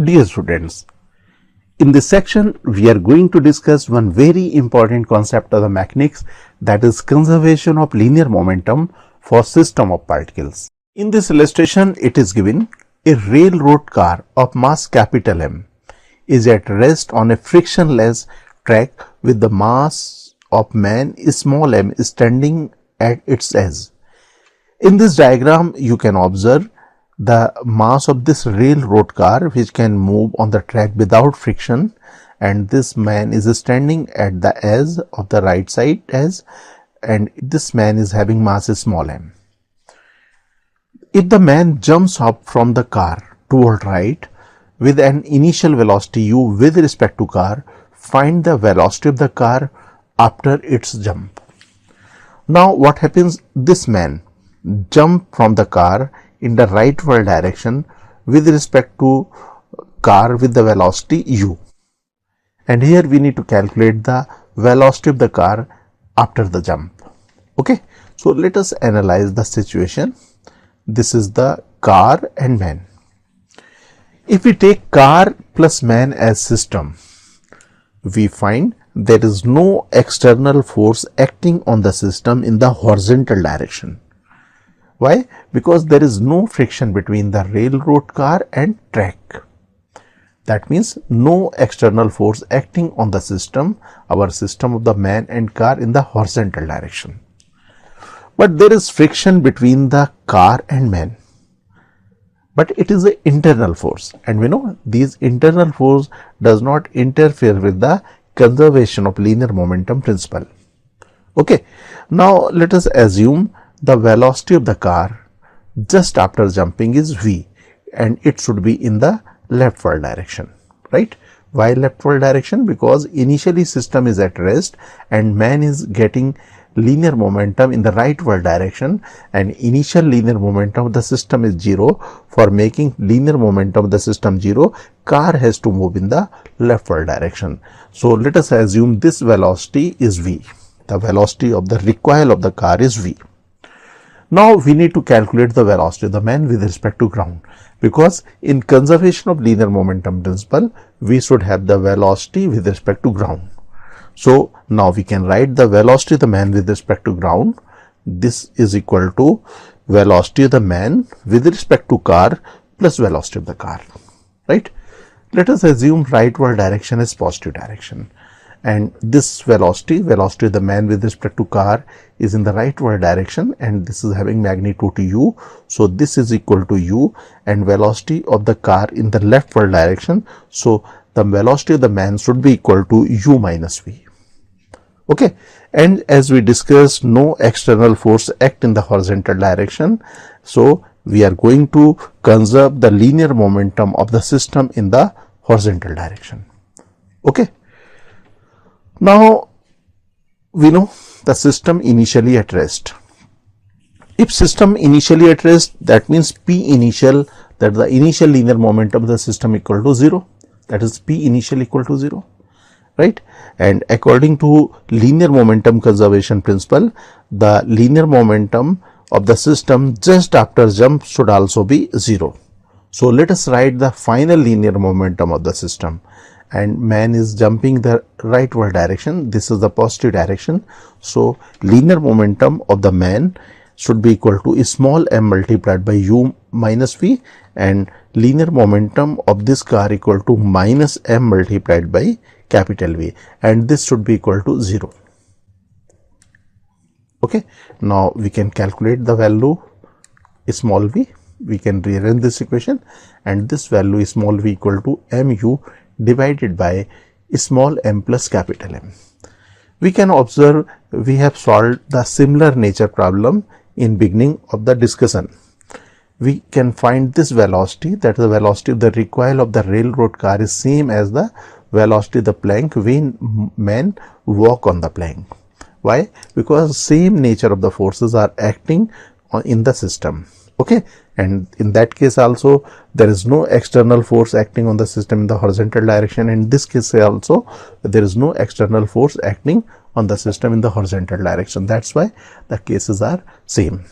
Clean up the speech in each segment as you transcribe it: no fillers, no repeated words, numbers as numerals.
Dear students, in this section we are going to discuss one very important concept of the mechanics, that is conservation of linear momentum for system of particles. In this illustration it is given a railroad car of mass capital M is at rest on a frictionless track with the mass of man small m standing at its edge. In this diagram you can observe the mass of this railroad car which can move on the track without friction, and this man is standing at the edge of the right side edge, and this man is having mass small m. If the man jumps up from the car toward right with an initial velocity u with respect to car, find the velocity of the car after its jump. Now what happens? This man jump from the car in the rightward direction with respect to car with the velocity u, and here we need to calculate the velocity of the car after the jump. Okay, so let us analyze the situation. This is the car and man. If we take car plus man as system, we find there is no external force acting on the system in the horizontal direction. Why? Because there is no friction between the railroad car and track. That means no external force acting on the system, our system of the man and car, in the horizontal direction. But there is friction between the car and man. But it is an internal force, and we know these internal force does not interfere with the conservation of linear momentum principle. Okay, now let us assume the velocity of the car just after jumping is v, and it should be in the leftward direction, right? Why leftward direction? Because initially system is at rest and man is getting linear momentum in the rightward direction, and initial linear momentum of the system is 0. For making linear momentum of the system 0, car has to move in the leftward direction. So let us assume this velocity is v. The velocity of the recoil of the car is v. Now we need to calculate the velocity of the man with respect to ground, because in conservation of linear momentum principle we should have the velocity with respect to ground. So now we can write the velocity of the man with respect to ground. This is equal to velocity of the man with respect to car plus velocity of the car, right? Let us assume rightward direction is positive direction, and this velocity of the man with respect to car is in the rightward direction, and this is having magnitude u. So this is equal to u, and velocity of the car in the leftward direction. So the velocity of the man should be equal to u minus v. Okay, and as we discussed, no external force act in the horizontal direction. So we are going to conserve the linear momentum of the system in the horizontal direction. Okay. Now we know the system initially at rest. If system initially at rest, that means P initial, that the initial linear momentum of the system equal to 0. That is P initial equal to 0, right? And according to linear momentum conservation principle, the linear momentum of the system just after jump should also be 0. So let us write the final linear momentum of the system. And man is jumping the rightward direction. This is the positive direction. So linear momentum of the man should be equal to small m multiplied by u minus v, and linear momentum of this car equal to minus m multiplied by capital V, and this should be equal to 0. Okay, now we can calculate the value small v. We can rearrange this equation, and this value small v equal to mu divided by small m plus capital M. We can observe we have solved the similar nature problem in beginning of the discussion. We can find this velocity, that the velocity of the recoil of the railroad car is same as the velocity of the plank when men walk on the plank. Why? Because same nature of the forces are acting in the system. Okay, and in that case also there is no external force acting on the system in the horizontal direction. In this case also there is no external force acting on the system in the horizontal direction. That's why the cases are same.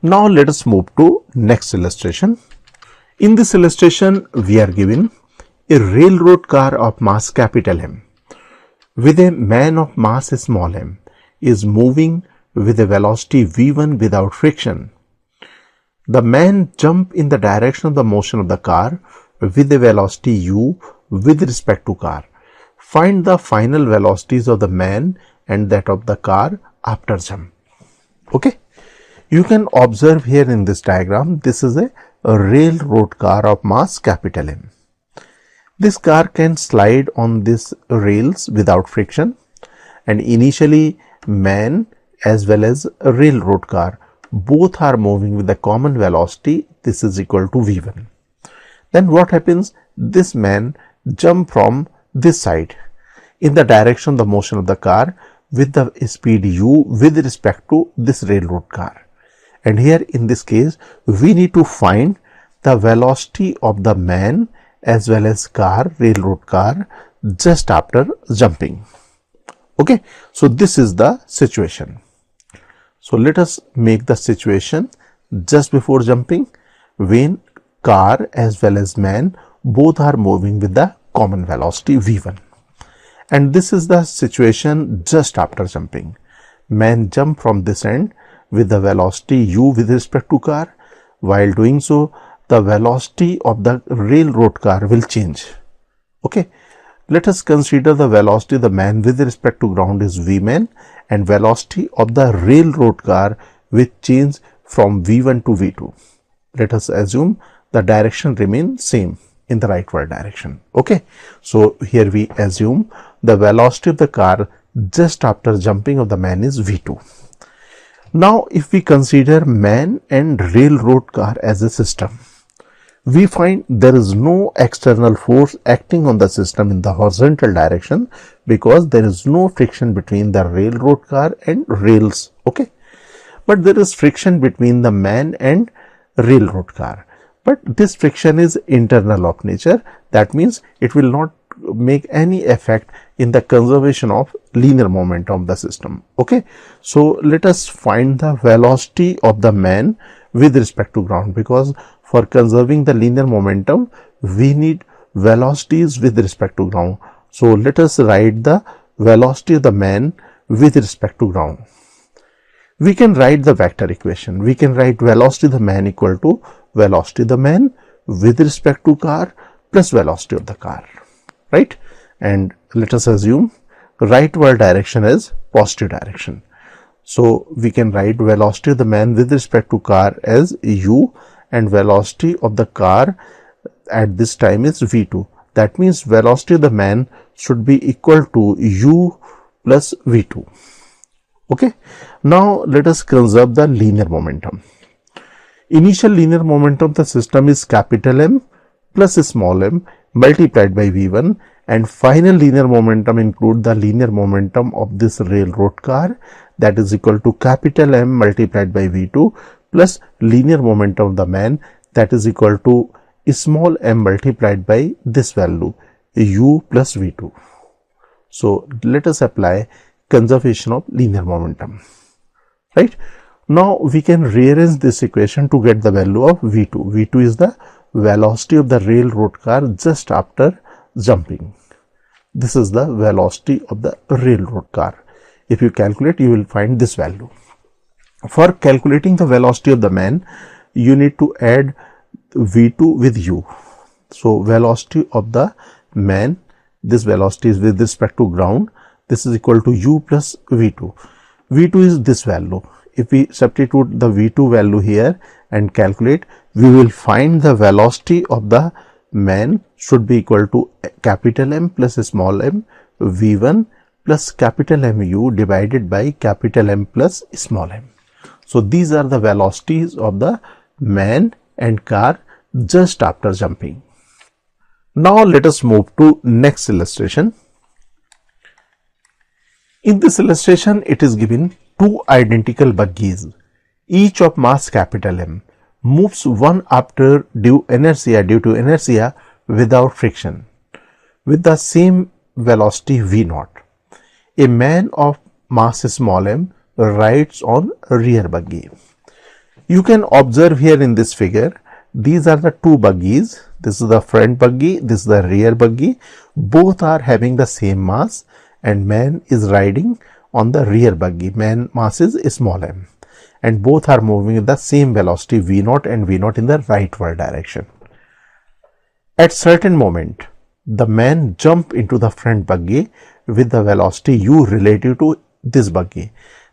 Now let us move to next illustration. In this illustration we are given A railroad car of mass capital M with a man of mass small m is moving with a velocity v1 without friction. The man jump in the direction of the motion of the car with a velocity u with respect to car. Find the final velocities of the man and that of the car after jump. Okay. You can observe here in this diagram, this is a railroad car of mass capital M. This car can slide on these rails without friction, and initially man as well as a railroad car both are moving with the common velocity, this is equal to v1. Then what happens? This man jump from this side in the direction of the motion of the car with the speed u with respect to this railroad car. And here in this case we need to find the velocity of the man as well as railroad car just after jumping. Okay, so this is the situation. So let us make the situation just before jumping when car as well as man both are moving with the common velocity v1. And this is the situation just after jumping. Man jump from this end with the velocity u with respect to car. While doing so, the velocity of the railroad car will change. Okay, let us consider the velocity of the man with respect to ground is vman, and velocity of the railroad car will change from v1 to v2. Let us assume the direction remains same in the rightward direction. Okay, so here we assume the velocity of the car just after jumping of the man is v2. Now if we consider man and railroad car as a system, we find there is no external force acting on the system in the horizontal direction because there is no friction between the railroad car and rails. Okay, but there is friction between the man and railroad car, but this friction is internal of nature. That means it will not make any effect in the conservation of linear momentum of the system. Okay, so let us find the velocity of the man with respect to ground, because for conserving the linear momentum we need velocities with respect to ground. So let us write the velocity of the man with respect to ground. We can write the vector equation. We can write velocity of the man equal to velocity of the man with respect to car plus velocity of the car, right? And let us assume rightward direction is positive direction. So we can write velocity of the man with respect to car as u, and velocity of the car at this time is v2. That means velocity of the man should be equal to u plus v2. Okay, now let us conserve the linear momentum. Initial linear momentum of the system is capital M plus small m multiplied by v1, and final linear momentum include the linear momentum of this railroad car, that is equal to capital M multiplied by v2 plus linear momentum of the man, that is equal to small m multiplied by this value u plus v2. So let us apply conservation of linear momentum, right? Now we can rearrange this equation to get the value of v2. v2 is the velocity of the railroad car just after jumping. This is the velocity of the railroad car. If you calculate, you will find this value. For calculating the velocity of the man, you need to add v2 with u. So velocity of the man, this velocity is with respect to ground, this is equal to u plus v2. v2 is this value. If we substitute the v2 value here and calculate, we will find the velocity of the man should be equal to capital M plus small m v1 plus capital mu divided by capital M plus small m. So these are the velocities of the man and car just after jumping. Now let us move to next illustration. In this illustration, it is given two identical buggies, each of mass capital M, moves one after due to inertia without friction with the same velocity v0. A man of mass small m rides on rear buggy. You can observe here in this figure, these are the two buggies. This is the front buggy, this is the rear buggy. Both are having the same mass and man is riding on the rear buggy. Man mass is small m. And both are moving with the same velocity v0 and v0 in the rightward direction. At certain moment, the man jump into the front buggy with the velocity u relative to this buggy.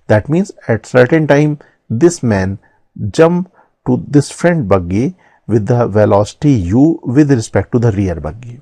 That means at certain time, this man jump to this front buggy with the velocity u with respect to the rear buggy.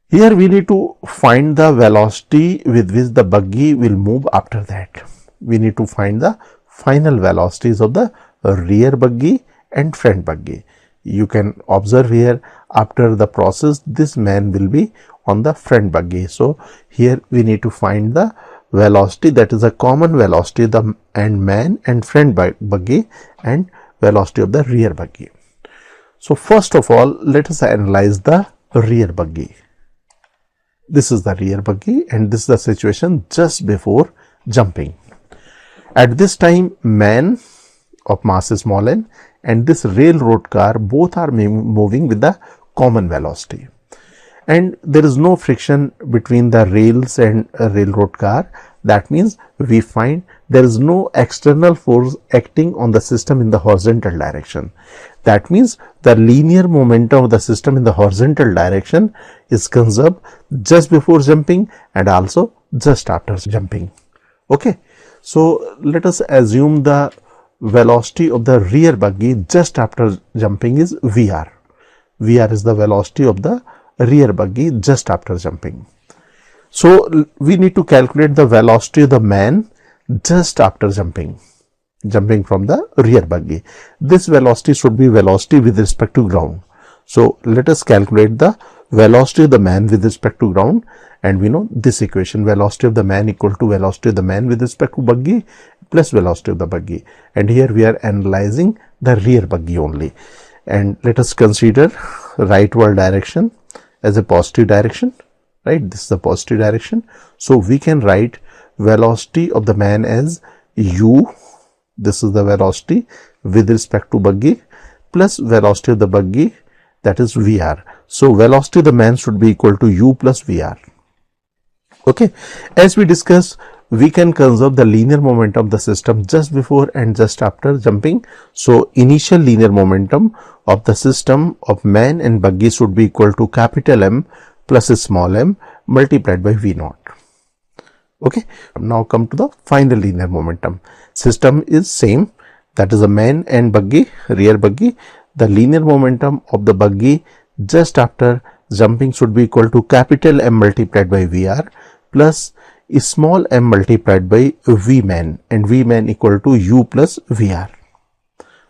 Here we need to find the velocity with which the buggy will move after that. We need to find the final velocities of the rear buggy and front buggy. You can observe here, after the process, this man will be on the front buggy. So here we need to find the velocity, that is a common velocity, the and man and front buggy, and velocity of the rear buggy. So first of all, let us analyze the rear buggy. This is the rear buggy and this is the situation just before jumping. At this time, man of mass is small n and this railroad car, both are moving with the common velocity. And there is no friction between the rails and a railroad car. That means we find there is no external force acting on the system in the horizontal direction. That means the linear momentum of the system in the horizontal direction is conserved just before jumping and also just after jumping. Okay. So let us assume the velocity of the rear buggy just after jumping is VR. VR is the velocity of the rear buggy just after jumping. So we need to calculate the velocity of the man just after jumping from the rear buggy. This velocity should be velocity with respect to ground. So let us calculate the velocity of the man with respect to ground, and we know this equation, velocity of the man equal to velocity of the man with respect to buggy plus velocity of the buggy. And here we are analyzing the rear buggy only. And let us consider rightward direction as a positive direction, right? This is the positive direction. So we can write velocity of the man as u, this is the velocity with respect to buggy, plus velocity of the buggy, that is VR. So velocity of the man should be equal to u plus VR. Okay. As we discussed, we can conserve the linear momentum of the system just before and just after jumping. So initial linear momentum of the system of man and buggy should be equal to capital M plus small m multiplied by V0. Okay. Now come to the final linear momentum. System is same, that is a man and buggy, rear buggy. The linear momentum of the buggy just after jumping should be equal to capital M multiplied by VR plus small m multiplied by V man, and V man equal to u plus VR.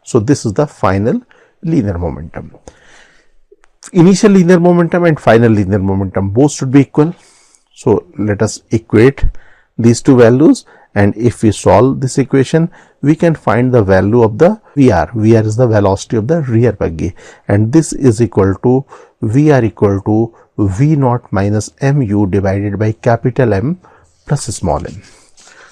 So this is the final linear momentum. Initial linear momentum and final linear momentum both should be equal. So let us equate these two values, and if we solve this equation, we can find the value of the VR. VR is the velocity of the rear buggy, and this is equal to VR equal to V0 minus mu divided by capital M plus small m.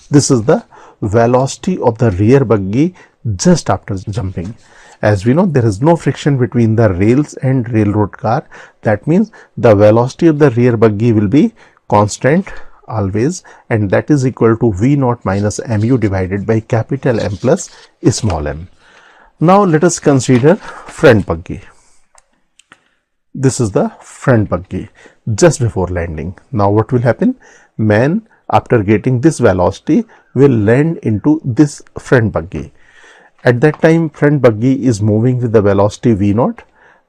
This is the velocity of the rear buggy just after jumping. As we know, there is no friction between the rails and railroad car. That means the velocity of the rear buggy will be constant always, and that is equal to V0 minus mu divided by capital M plus small m. Now let us consider front buggy. This is the front buggy just before landing. Now what will happen? Man, after getting this velocity, will land into this front buggy. At that time, front buggy is moving with the velocity V0.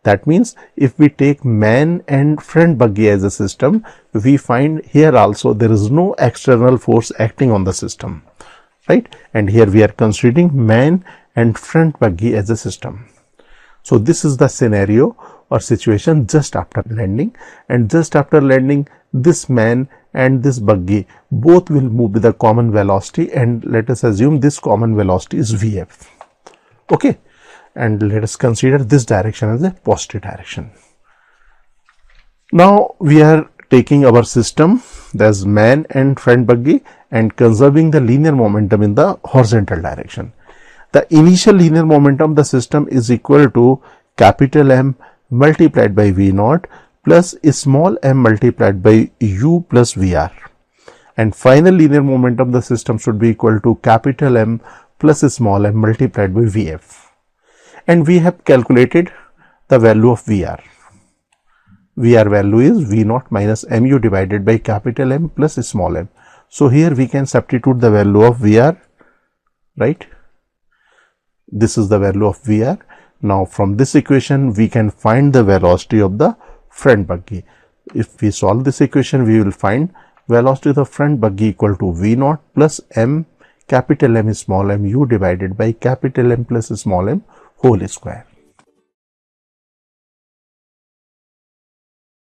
That means if we take man and front buggy as a system, we find here also there is no external force acting on the system, right? And here we are considering man and front buggy as a system. So this is the scenario or situation just after landing, and just after landing, this man and this buggy both will move with a common velocity, and let us assume this common velocity is Vf. Okay, and let us consider this direction as a positive direction. Now we are taking our system, that's man and front buggy, and conserving the linear momentum in the horizontal direction. The initial linear momentum of the system is equal to capital M multiplied by V naught plus small m multiplied by u plus Vr. And final linear momentum, the system should be equal to capital M plus small m multiplied by Vf. And we have calculated the value of Vr. Vr value is V naught minus mu divided by capital M plus small m. So here we can substitute the value of Vr, right? This is the value of Vr. Now from this equation we can find the velocity of the front buggy. If we solve this equation, we will find velocity of the front buggy equal to V naught plus m capital M small m u divided by capital M plus small m whole square.